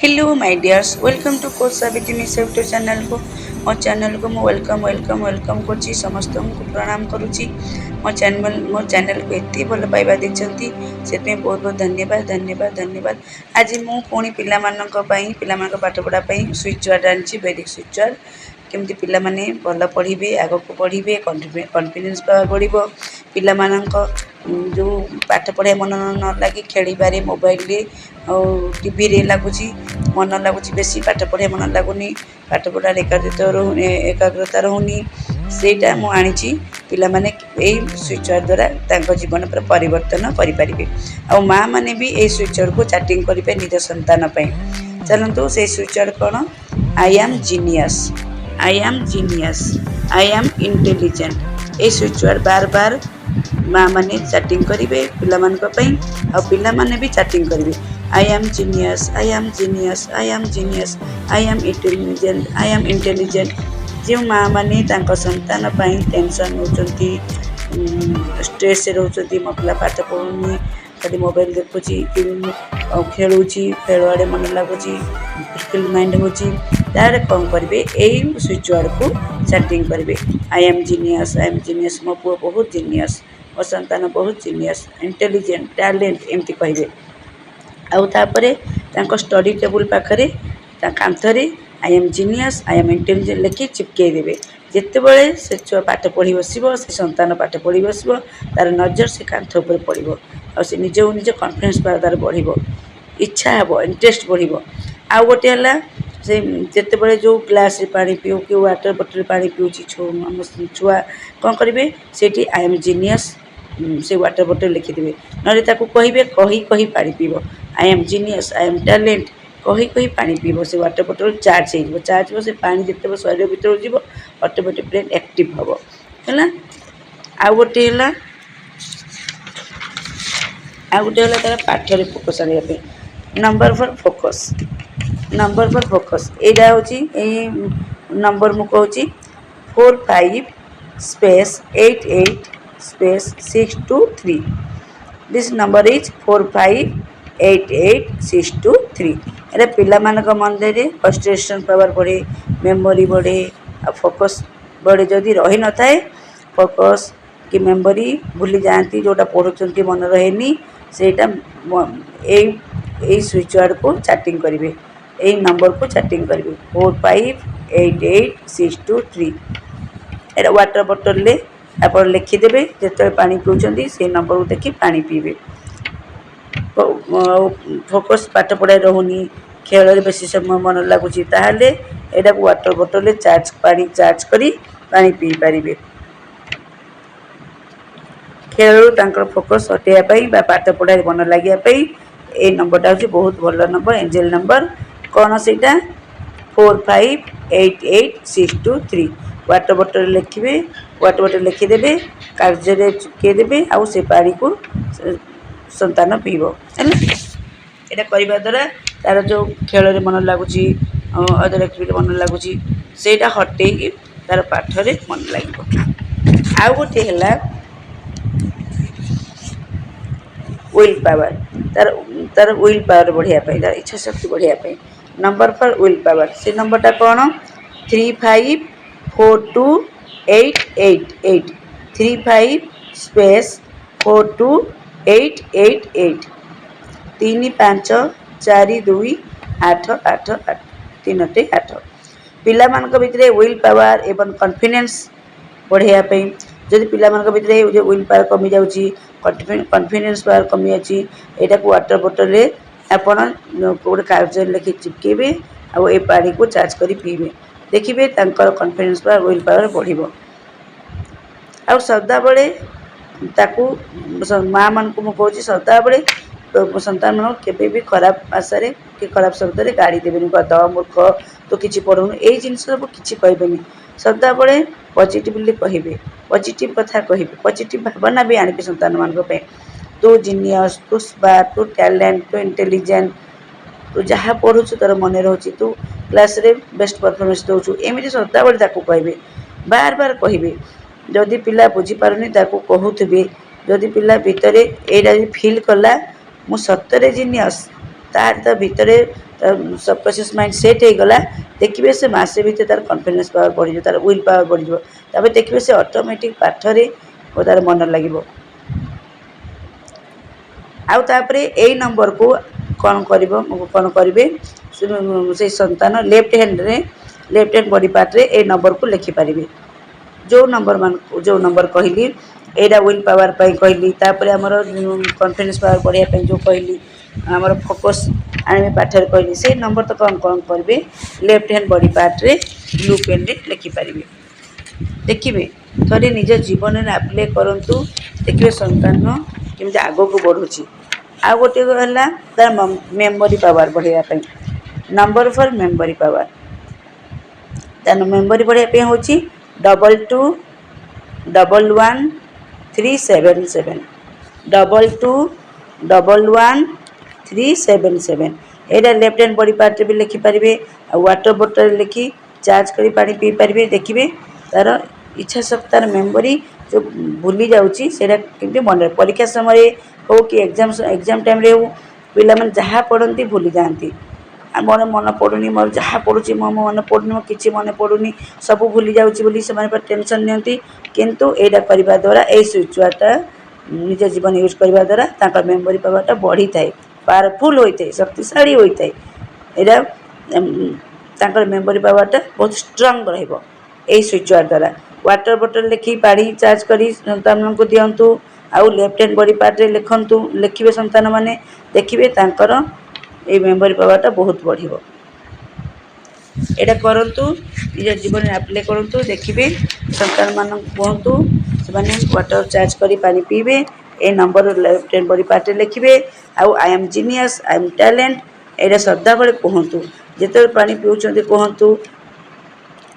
Hello my dears welcome to course Savitri Mishra YouTube channel को मु welcome करछि समस्त को प्रणाम करुछि मो चैनल को एते भल पाइबा देछंती सेते बहुत बहुत धन्यवाद आज मु पुणी पिला मानक पई पिला मानक पाठ पढ़ा पई स्विच वर्ड आनछि वैदिक स्विच वर्ड केमती पिला माने भल पढ़िबे आगो को पढ़िबे कॉन्फिडेंस बढ़िबो पिला मानक जो पाठ पढ़े मन न लगी खेलिबारे मोबाइल रे और टीवी रे लागुची मन लागुची बेसी पाठ पढ़े मन लागुनी पाठ पढ़ा एकाग्रता रहुनी सेटा मु आनिची पिला माने ए स्विच वर्ड द्वारा तांको जीवन पर परिवर्तन करि परिबे आ मां माने भी ए स्विच वर्ड को चैटिंग करिबे निज संतान पई चलंतु से स्विच वर्ड कोन I am genius I am intelligent ए स्विच वर्ड बार बार माँ मैंने चैटिंग करेंगे पिला और पिला माने भी चैटिंग करेंगे आई am genius I am genius I am genius I am intelligent जो माँ मैंने संतान टेंशन होती स्ट्रेस रोचे मो पिला पाठ पढ़ुनी खाली मोबाइल देखुची खेलुची खेल आड़े मन लगुच फिजिकल माइंड होची तार कौन करेंगे यही स्विच वर्ड को चैटिंग करेंगे आई एम जीनियस मो पु बहुत जीनियस मो संतान बहुत जीनियस इंटेलिजेंट टैलेंट एमती कहे आउे स्टडी टेबुल पाखे कांथरे I am genius I am intelligent लिखि चिपकई देवे जितेबले से छुआ पाठ पढ़ी बस से संतान पाठ पढ़ी बस तार नजर से कांथ उपर पड़ो आ निजक निज कॉन्फिडेंस तार बढ़ इच्छा हे इंटरेस्ट बढ़ आउ गोटे है से जितेबले जो ग्लास पानी पीऊ कि वाटर बोतल पानी पीऊँगी छुआ कौन करेंगे से आई एम जीनियस से वाटर बोतल लिखिदेवे ना कहे कही पानी पीब आई am genius I am talent कही पानी पीब से वाटर बोतल चार्ज हो से पानी जिते शरीर भर जीव ऑटोमेटिक ब्रेन एक्टिव हम है आउ गोटे है तार पाठ फोकस आने नंबर फॉर फोकस यहाँ हूँ नंबर मु कहूँ 45 space 88 space 623 this number is 4588623 एटा पिला मानक मन रे कंसंट्रेशन पावर बढ़े मेमोरी बढ़े आ फोकस बढ़े जदि रही न थाए फोकस कि मेमोरी भूली जाती जोटा पढ़ुंट मन रहेनी सेटा स्विच वर्ड को चैटिंग करेंगे यही नंबर को चैटिंग करेंगे 4588623 एटा वाटर बोतल ले आप लिखिदेवे जिते पानी पीछे से नंबर को देखी पानी पीबे फोकस पाठ पढ़ाई रहुनी खेल बेसी समय मन लगुच यहाँ वाटर बोतल पानी चार्ज करी पानी पी पारे खेल फोकस हटाई पाठ पढ़ाई मन लगे ये नंबरटा हूँ बहुत भल नंबर एंजेल नंबर कौन से 4588623 वाटर बोतल लिखे वाटर बोतल लिखिदेवे कार्य चुकईदेवे आउ से पानी को संतान पीब है यहाँ करने द्वारा तार जो खेल मन लगुच अदर एक्टिविटी मन लगुच से हटे तार पाठ मन लगे आउ गोटे है विल पावर तार विल पावर बढ़ियापी तार इच्छा शक्ति बढ़ियापी नंबर फॉर विल पावर से नंबरटा कौन 354288 35 स्पेस 42888 354288 3 8 पिला मानक भितर विल पावर एवं कॉन्फिडेंस बढ़ाई जदि पिला मानक भितर जो विल पावर कमी जाऊँगी कॉन्फिडेंस पावर कमी अच्छी यहाँ को वाटर बोतल आपड़ गोटे कार्य लिखि चिपकेबे आ ए पानी को चार्ज करी पीबे देखिए कॉन्फिडेंस पावर विल पावर बढ़ आ सदाबले माँ मान को मुझे सदाबले संतान मान के खराब आशारे कि खराब शब्द गाड़ी देवे गद मूर्ख तो किसी पढ़ुन यही जिन सब किसी कहबे सदाबले पॉजिटिवली कहे पॉजिटिव कथा कहे पॉजिटिव भावना भी आने संतान मान तू जीनियस तू स्मार्ट तू टैलेंट तू इंटेलिजेंट तू जहाँ पढ़ु तोर मन रोचे तू क्लास रे बेस्ट परफॉर्मेंस दौचु एमती सदाबले कहे बार बार कहे जदि पिला बुझीपारुनी कहूथे जदि पिला भितर यहाँ फिल कला मु सतरे जीनियस तार तो भितर सबकॉन्शियस माइंड सेट हो गला देखिए से मासे भितर तार कॉन्फिडेंस पावर बढ़ तार विल पावर बढ़ देखिए से ऑटोमेटिक पाठरे और तार मन लगे आउ तापरे एई नंबर को कौन करेंगे से संतान लेफ्ट हैंड बॉडी पार्ट रे ए नंबर को लिखिपारे जो नंबर कहली एटा विल पावर कहली तापर आमर कॉन्फिडेंस पावर बढ़िया जो कहली आमर फोकस आने पाठर कहली से नंबर तो कौन कौन करेंगे लेफ्ट हैंड बॉडी पार्ट रे ब्लू पेन रे लिखिपारे देखिए थोड़े निज जीवन में आप्लाय करंतु देखिए संतान केमती आग को बढ़ुची आ गोटे है तार मेमोरी पावर बढ़ाई नंबर फॉर मेमोरी पावर तार मेमोरी बढ़ाई हूँ 22111377 22111377 एटा लेफ्ट हैंड बॉडी पार्ट भी लिखिपारे वाटर बोतल लिखि चार्ज कर पानी पी पारे देखिए तार इच्छा शक्ति तार मेमोरी जो भूली जाऊँगी केमती मन परीक्षा समय हो कि एग्जाम टाइम रे हो पिला मन जहाँ पढ़ती भूली जाती मोर मन पड़ूनी मोर जहाँ पढ़ुची मो मन पड़ूनी मो किसी मन पड़ूनी सब भूली जाऊँगी से टेंशन नियंती किंतु एटा करने द्वारा ये स्विचवार्डटा निज जीवन यूज करने द्वारा तांकर मेमोरी पावरटा बढ़ी थाए पावरफुल होता है शक्तिशाली होता है यहाँ तांकर मेमोरी पावरटा बहुत स्ट्रांग रहिबो ए स्विचवार्ड द्वारा वाटर बोतल लिखि पानी चार्ज करी संतान को दियंतु आउ लेफ्ट हैंड बॉडी पार्ट रे लिखंतु लिखिबे संतान माने देखिबे तांकर ए मेमोरी पावरटा बहुत बढ़िबो एटा करंतु निज जीवन में अप्लाई करंतु देखिबे संतान मान कहंतु से माने वाटर चार्ज करी पानी पीबे ए number left hand body part रे लिखिबे आउ I am genius I am talent एटा सदा बेले कहंतु जेते पानी पिउचंती कहंतु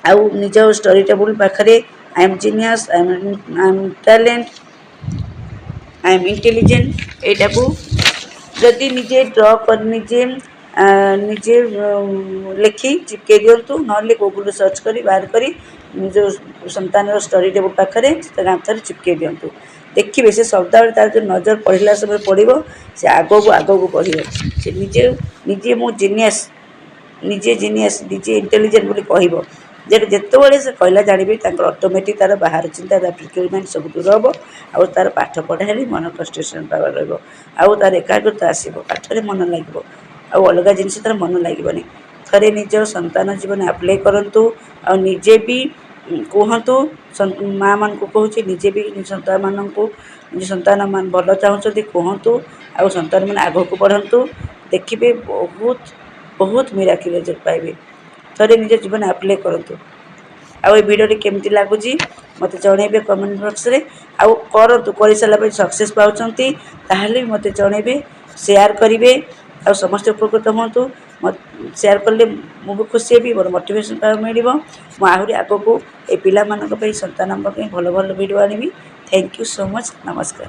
आउ निज स्टडी टेबल पाखरे आई am genius I am talent I am intelligent एटा को जदि निजे ड्र कर निजे निजे लिखि चिपके दिंतु ना गूगल सर्च करी बाहर करी निज संतान स्टडी टेबल पाखरे गांथरे चिपके दिंतु देखिए से शब्द तार जो नजर पढ़ला समय पड़ो से आग को बढ़ से निजे निजे मो जीनियस निजे इंटेलिजेंट बोली कहब जिते से कहला जानवी ऑटोमेटिक तार बाहर चिंता प्रिक्योरमेंट सब दूर हम आउ तार पाठ पढ़ाई मन कंसंट्रेशन पावर रहा तार एकाग्रता आसो पाठरे मन लगे आउ अलग जिनस तार मन लगे थे निज संतान जीवन अप्लाई करूँ आ निजे भी कहतु माँ मान को कहूँ निजे भी संतान मान को निज संतान मान भल चाहते कहतु आउ संतान मैंने आग को बढ़ंतु देखिए बहुत बहुत मिराकिल रिजल्ट पाइबे थे निज जीवन अप्लाई करूँ आउ भिडियो केमती लगुच मत जनइबे कमेंट बॉक्स रे आउ करतु कर सारा सक्सेस पाउचंती ताहले मत जनइबे शेयर करेंगे आ समस्त उपकृत हूँ शेयर कले मुझे खुशी हेबी मोर मोटिवेशन पावर मिल आहरी आग को ये पिला संतान भल भल भिडियो आनी थैंक यू सो मच नमस्कार।